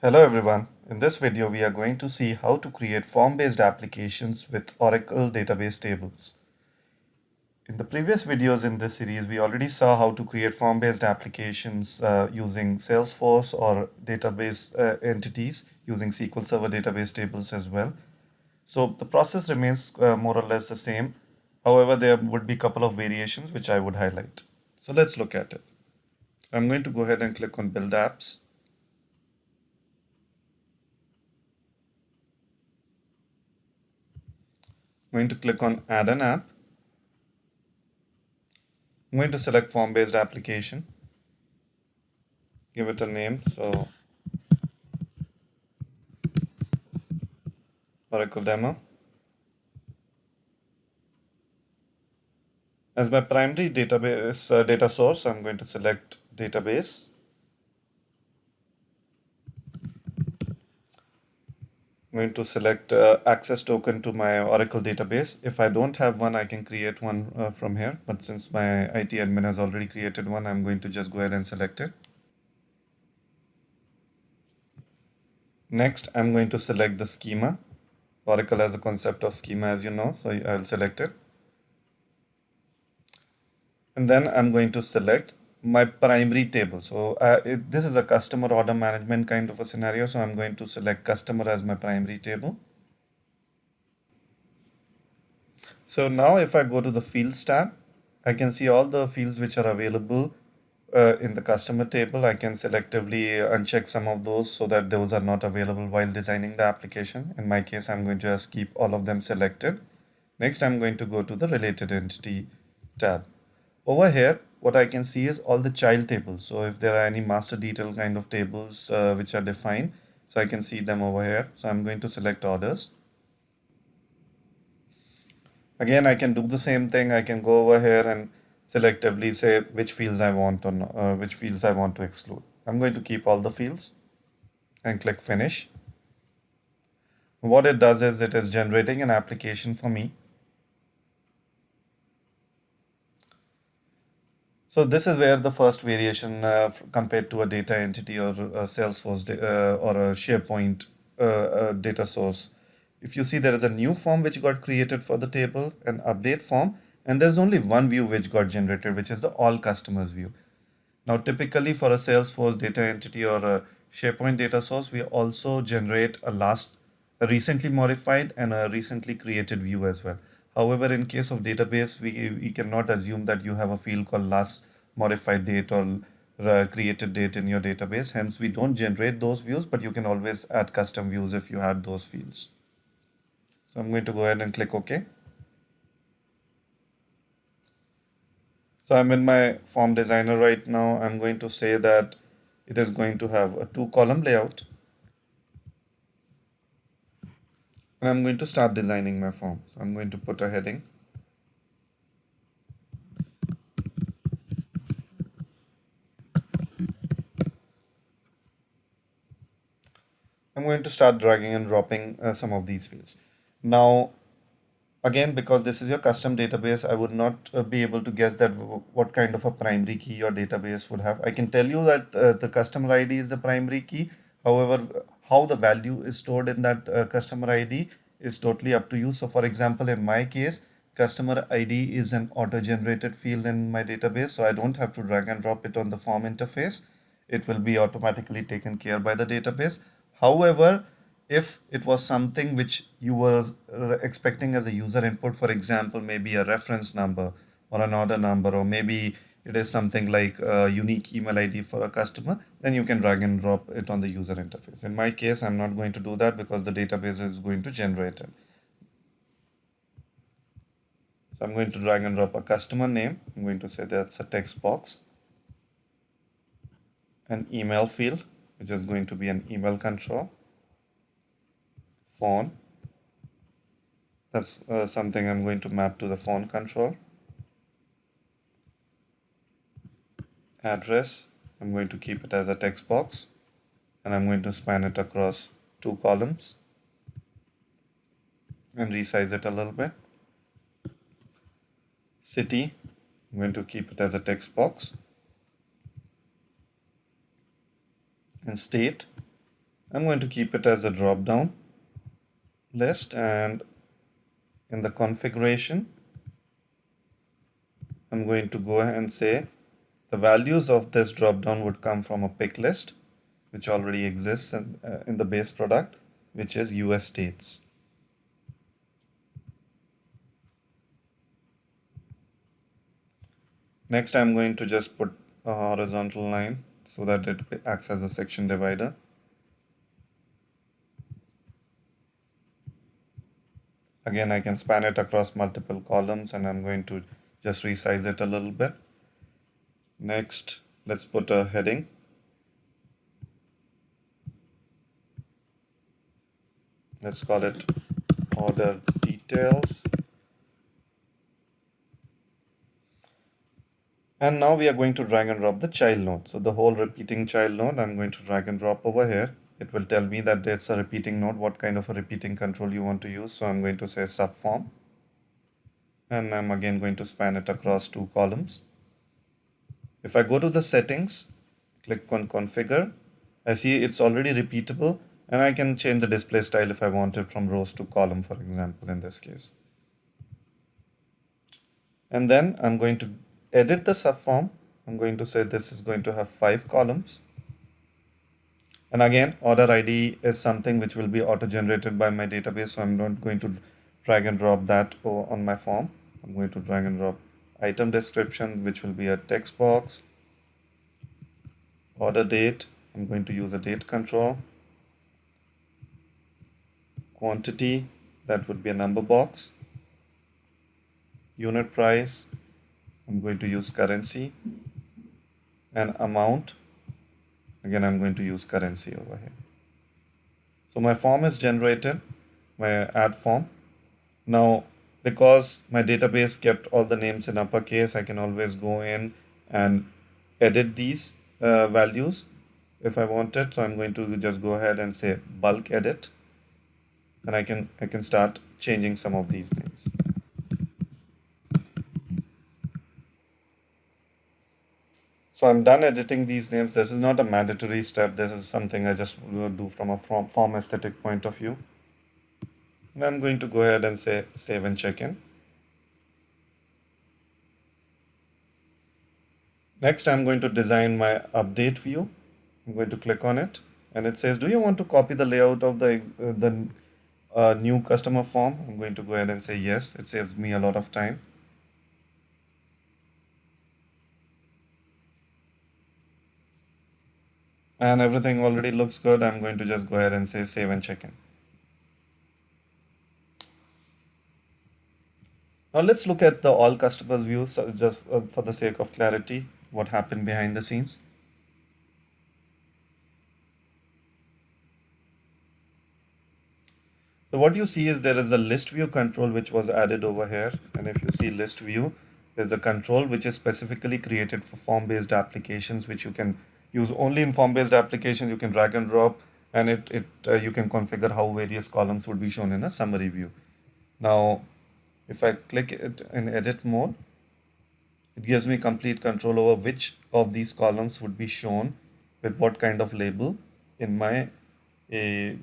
Hello everyone. In this video, we are going to see how to create form-based applications with Oracle database tables. In the previous videos in this series, we already saw how to create form-based applications using Salesforce or database entities using SQL Server database tables as well. So the process remains more or less the same. However, there would be a couple of variations which I would highlight. So let's look at it. I'm going to go ahead and click on Build Apps. I'm going to click on Add an App. I'm going to select form-based application, give it a name, so Oracle Demo. As my primary database data source, I'm going to select database. I'm going to select access token to my Oracle database. If I don't have one, I can create one from here. But since my IT admin has already created one, I'm going to just go ahead and select it. Next, I'm going to select the schema. Oracle has a concept of schema, as you know, so I'll select it. And then I'm going to select my primary table. So this is a customer order management kind of a scenario. So I'm going to select customer as my primary table. So now if I go to the fields tab, I can see all the fields which are available in the customer table. I can selectively uncheck some of those so that those are not available while designing the application. In my case, I'm going to just keep all of them selected. Next, I'm going to go to the related entity tab. Over here, what I can see is all the child tables. So if there are any master detail kind of tables which are defined, so I can see them over here. So I'm going to select orders. Again, I can do the same thing. I can go over here and selectively say which fields I want on which fields I want to exclude. I'm going to keep all the fields and click finish. What it does is it is generating an application for me. So this is where the first variation compared to a data entity or a Salesforce or a SharePoint data source. If you see, there is a new form which got created for the table, an update form, and there's only one view which got generated, which is the all customers view. Now, typically for a Salesforce data entity or a SharePoint data source, we also generate a recently modified and a recently created view as well. However, in case of database, we cannot assume that you have a field called last modified date or created date in your database. Hence, we don't generate those views, but you can always add custom views if you add those fields. So I'm going to go ahead and click OK. So I'm in my form designer right now. I'm going to say that it is going to have a 2-column layout. And I'm going to start designing my form. So I'm going to put a heading. I'm going to start dragging and dropping some of these fields. Now, again, because this is your custom database, I would not be able to guess that what kind of a primary key your database would have. I can tell you that the customer ID is the primary key. However, how the value is stored in that customer ID is totally up to you. So for example, in my case, customer ID is an auto-generated field in my database. So I don't have to drag and drop it on the form interface. It will be automatically taken care by the database. However, if it was something which you were expecting as a user input, for example, maybe a reference number or an order number, or maybe it is something like a unique email ID for a customer, then you can drag and drop it on the user interface. In my case, I'm not going to do that because the database is going to generate it. So I'm going to drag and drop a customer name. I'm going to say that's a text box, an email field, which is going to be an email control, phone. That's something I'm going to map to the phone control. Address, I'm going to keep it as a text box, and I'm going to span it across 2 columns and resize it a little bit. City, I'm going to keep it as a text box. And state, I'm going to keep it as a drop down list, and in the configuration I'm going to go ahead and say the values of this drop down would come from a pick list which already exists in the base product, which is US states. Next, I'm going to just put a horizontal line so that it acts as a section divider. Again, I can span it across multiple columns, and I'm going to just resize it a little bit. Next, let's put a heading. Let's call it order details. And now we are going to drag and drop the child node. So the whole repeating child node, I'm going to drag and drop over here. It will tell me that it's a repeating node, what kind of a repeating control you want to use. So I'm going to say subform. And I'm again going to span it across 2 columns. If I go to the settings, click on configure, I see it's already repeatable, and I can change the display style if I want it from rows to column, for example, in this case. And then I'm going to edit the subform. I'm going to say this is going to have 5 columns. And again, order ID is something which will be auto-generated by my database, so I'm not going to drag and drop that on my form. I'm going to drag and drop item description, which will be a text box. Order date, I'm going to use a date control. Quantity, that would be a number box. Unit price, I'm going to use currency. And amount, again I'm going to use currency over here. So my form is generated, my add form. Now, because my database kept all the names in uppercase, I can always go in and edit these values if I wanted. So I'm going to just go ahead and say bulk edit, and I can start changing some of these names. So I'm done editing these names. This is not a mandatory step. This is something I just do from a form aesthetic point of view. And I'm going to go ahead and say save and check in. Next, I'm going to design my update view. I'm going to click on it, and it says, do you want to copy the layout of the new customer form? I'm going to go ahead and say yes. It saves me a lot of time. And everything already looks good. I'm going to just go ahead and say save and check in. Now let's look at the all customers view, so just for the sake of clarity, what happened behind the scenes. So what you see is there is a list view control which was added over here. And if you see list view, there's a control which is specifically created for form-based applications, which you can use only in form-based application. You can drag and drop, and you can configure how various columns would be shown in a summary view. Now, if I click it in edit mode, it gives me complete control over which of these columns would be shown with what kind of label in a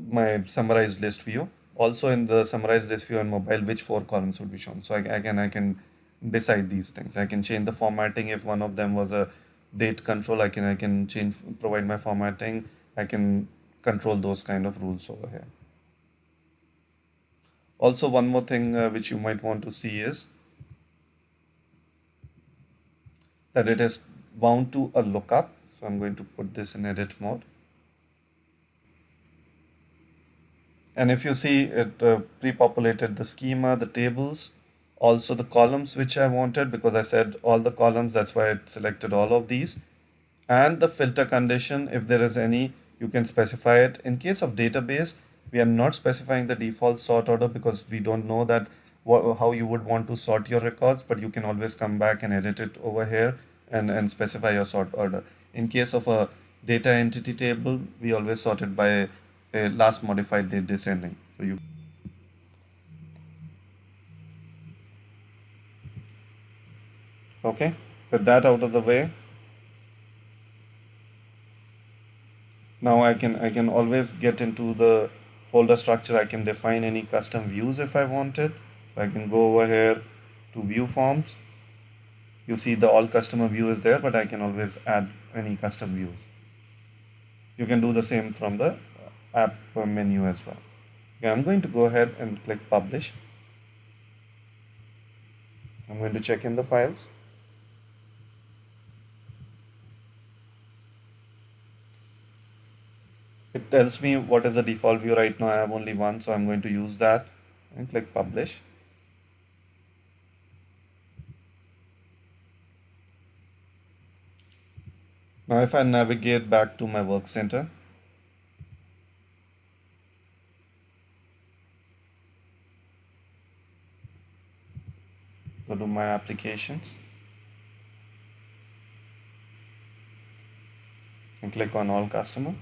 my summarized list view. Also in the summarized list view on mobile, which 4 columns would be shown. So I can decide these things. I can change the formatting. If one of them was a date control, I can provide my formatting. I can control those kind of rules over here. Also, one more thing which you might want to see is that it is bound to a lookup. So I'm going to put this in edit mode. And if you see, it pre-populated the schema, the tables, also the columns which I wanted, because I said all the columns, that's why it selected all of these. And the filter condition, if there is any, you can specify it. In case of database, we are not specifying the default sort order because we don't know that how you would want to sort your records, but you can always come back and edit it over here and specify your sort order. In case of a data entity table, we always sort it by a last modified date descending. So you okay, with that out of the way, Now I can always get into the folder structure. I can define any custom views if I wanted. I can go over here to view forms. You see the all customer view is there, but I can always add any custom views. You can do the same from the app menu as well. Okay, I'm going to go ahead and click publish. I'm going to check in the files. It tells me what is the default view right now. I have only one, so I'm going to use that and click publish. Now if I navigate back to my work center, go to my applications and click on all customer.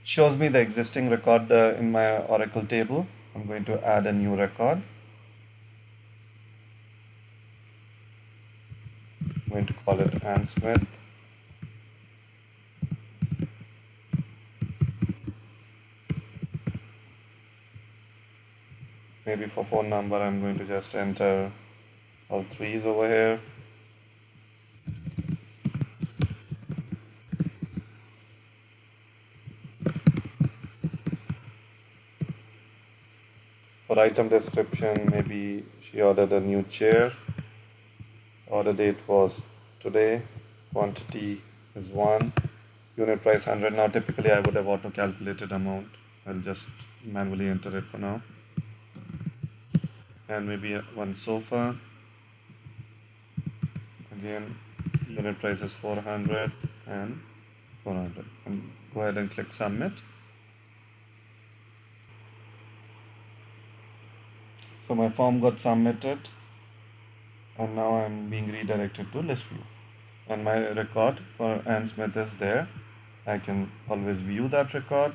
Shows me the existing record in my Oracle table. I'm going to add a new record. I'm going to call it Ann Smith. Maybe for phone number, I'm going to just enter all threes over here. For item description, maybe she ordered a new chair. Order date was today. Quantity is 1. Unit price 100. Now typically I would have auto calculated amount. I'll just manually enter it for now. And maybe one sofa. Again, unit price is 400 and 400. And go ahead and click submit. So my form got submitted, and now I'm being redirected to ListView. And my record for Ann Smith is there. I can always view that record.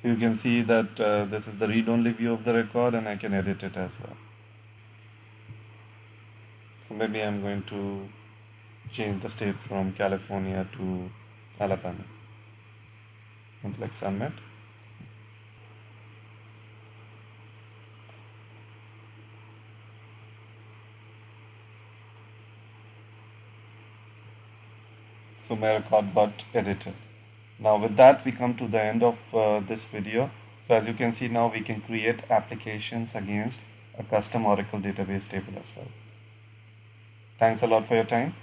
You can see that this is the read-only view of the record, and I can edit it as well. So maybe I'm going to change the state from California to Alabama and click submit. So my record got edited. Now with that we come to the end of this video. So as you can see, now we can create applications against a custom Oracle database table as well. Thanks a lot for your time.